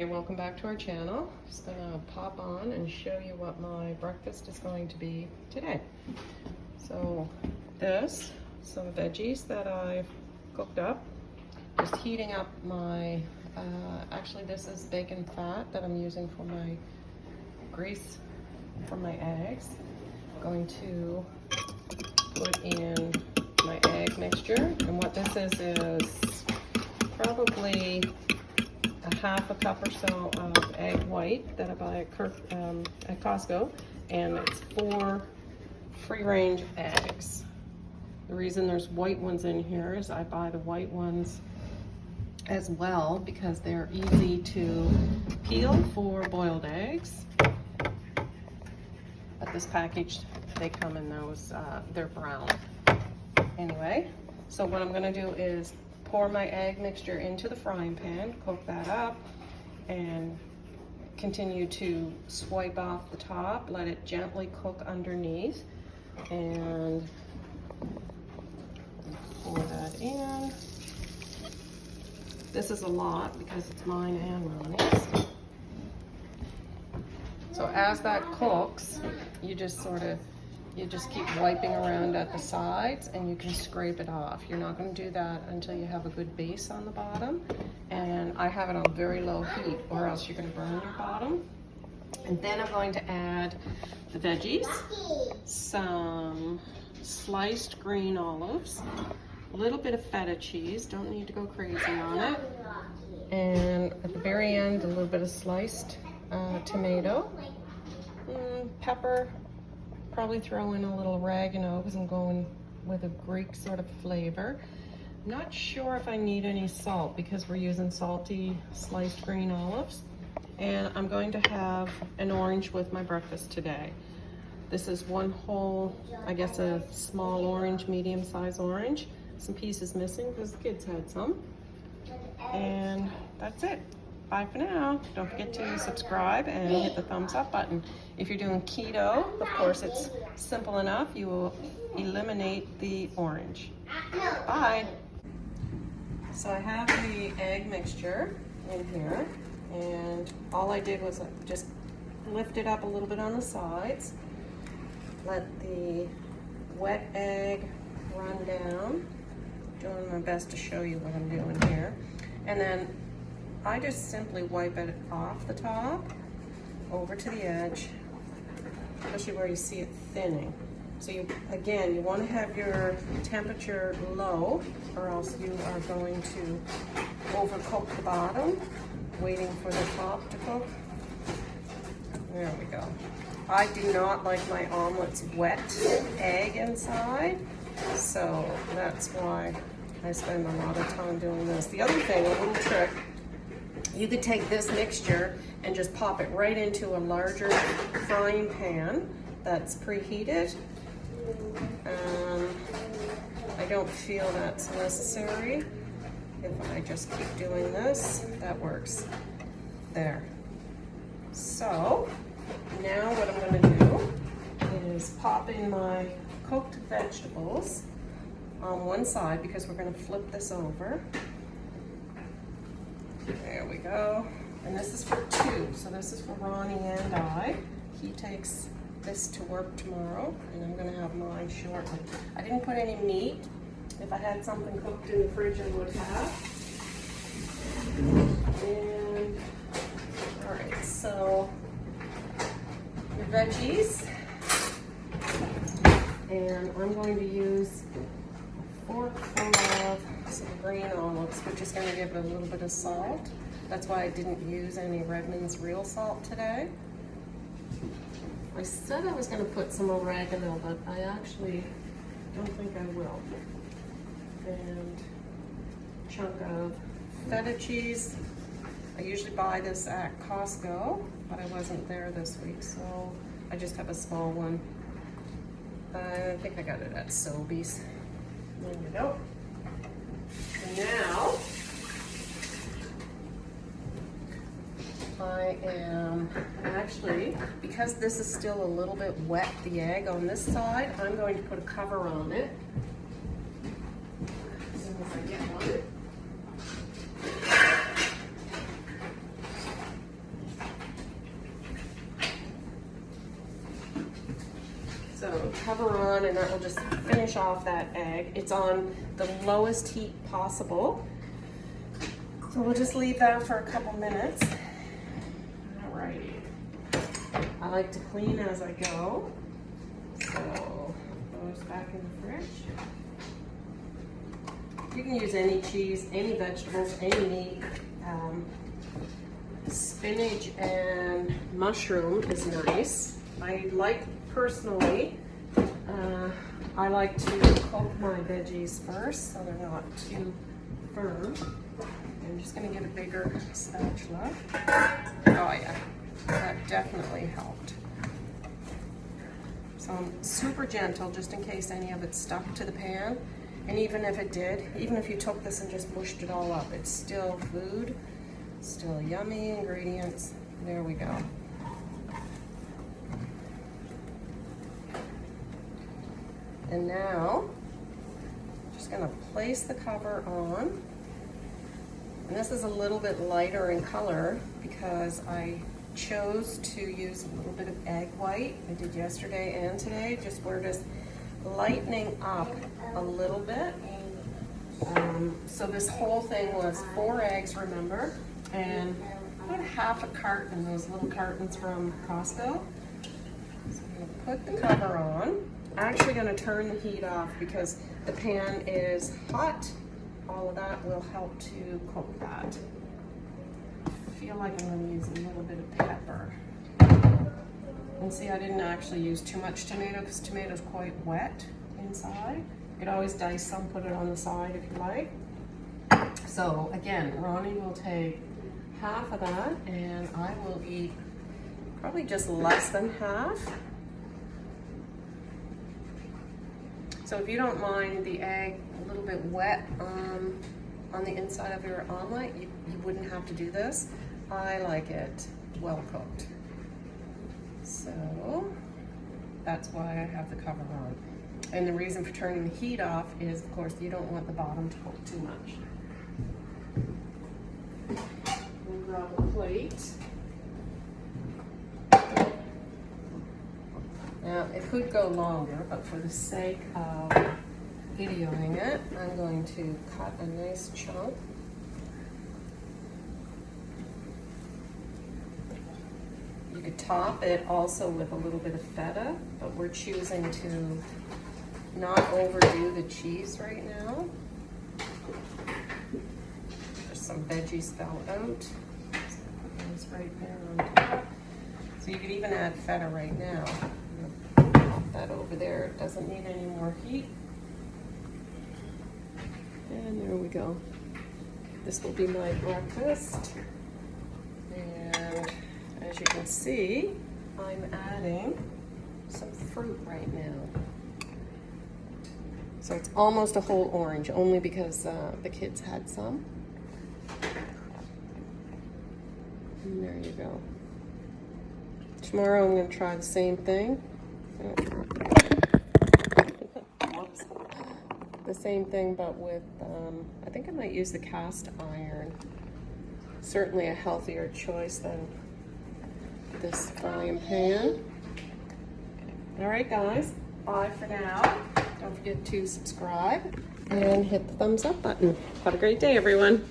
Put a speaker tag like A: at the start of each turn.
A: Hey, welcome back to our channel. Just gonna pop on and show you what my breakfast is going to be today. So some veggies that I've cooked up. Just heating up my, actually this is bacon fat that I'm using for my grease for my eggs. I'm going to put in my egg mixture, and what this is probably a half a cup or so of egg white that I buy at Costco, and it's 4 free-range eggs. The reason there's white ones in here is I buy the white ones as well because they're easy to peel for boiled eggs. But this package, they come in those, they're brown. Anyway, so what I'm gonna do is pour my egg mixture into the frying pan, cook that up, and continue to swipe off the top, let it gently cook underneath, and pour that in. This is a lot because it's mine and Ronnie's. So as that cooks, you just keep wiping around at the sides and you can scrape it off. You're not going to do that until you have a good base on the bottom. And I have it on very low heat or else you're going to burn your bottom. And then I'm going to add the veggies, some sliced green olives, a little bit of feta cheese, don't need to go crazy on it. And at the very end, a little bit of sliced tomato, pepper. Probably throw in a little oregano because I'm going with a Greek sort of flavor. I'm not sure if I need any salt because we're using salty sliced green olives. And I'm going to have an orange with my breakfast today. This is one whole, I guess a small orange, medium size orange. Some pieces missing because the kids had some. And that's it. Bye for now. Don't forget to subscribe and hit the thumbs up button. If you're doing keto, of course, it's simple enough. You will eliminate the orange. Bye. So I have the egg mixture in here, and all I did was just lift it up a little bit on the sides, let the wet egg run down. Doing my best to show you what I'm doing here. And then I just simply wipe it off the top, over to the edge, especially where you see it thinning. So you want to have your temperature low or else you are going to overcook the bottom, waiting for the top to cook. There we go. I do not like my omelets wet egg inside, so that's why I spend a lot of time doing this. The other thing, a little trick, you could take this mixture and just pop it right into a larger frying pan that's preheated. I don't feel that's necessary. If I just keep doing this, that works. There. So now what I'm going to do is pop in my cooked vegetables on one side because we're going to flip this over. There we go. And this is for 2. So this is for Ronnie and I. He takes this to work tomorrow, and I'm going to have mine shortly. I didn't put any meat. If I had something cooked in the fridge, I would have. And, all right, so your veggies. And I'm going to use a fork full of some green olives, which is going to give it a little bit of salt. That's why I didn't use any Redmond's real salt today. I said I was going to put some oregano, but I actually don't think I will. And a chunk of feta cheese. I usually buy this at Costco, but I wasn't there this week, so I just have a small one. I think I got it at Sobeys. There we go. Now, I am actually, because this is still a little bit wet, the egg on this side, I'm going to put a cover on it. As soon as I get one. So cover on, and that will just finish off that egg. It's on the lowest heat possible. So we'll just leave that for a couple minutes. Alrighty. I like to clean as I go. So those back in the fridge. You can use any cheese, any vegetables, any meat. Spinach and mushroom is nice. Personally, I like to cook my veggies first so they're not too firm. I'm just going to get a bigger spatula. Oh yeah, that definitely helped. So I'm super gentle just in case any of it stuck to the pan. And even if it did, even if you took this and just mushed it all up, it's still food, still yummy ingredients. There we go. And now, I'm just gonna place the cover on. And this is a little bit lighter in color because I chose to use a little bit of egg white. I did yesterday and today. We're just lightening up a little bit. So this whole thing was 4 eggs, remember, and about half a carton, those little cartons from Costco. So I'm gonna put the cover on. I'm actually gonna turn the heat off because the pan is hot. All of that will help to cook that. I feel like I'm gonna use a little bit of pepper. And see, I didn't actually use too much tomato because tomato's quite wet inside. You could always dice some, put it on the side if you like. So again, Ronnie will take half of that and I will eat probably just less than half. So if you don't mind the egg a little bit wet on the inside of your omelet, you wouldn't have to do this. I like it well cooked. So that's why I have the cover on. And the reason for turning the heat off is, of course, you don't want the bottom to cook too much. We'll grab a plate. Now, it could go longer, but for the sake of videoing it, I'm going to cut a nice chunk. You could top it also with a little bit of feta, but we're choosing to not overdo the cheese right now. There's some veggies fell out. So put those right there on top. So you could even add feta right now. Pop that over there. It doesn't need any more heat. And there we go. This will be my breakfast. And as you can see, I'm adding some fruit right now. So it's almost a whole orange, only because the kids had some. And there you go. Tomorrow I'm going to try the same thing. Whoops. The same thing, but with, I think I might use the cast iron. Certainly a healthier choice than this frying pan. All right, guys, bye for now. Don't forget to subscribe and hit the thumbs up button. Have a great day, everyone.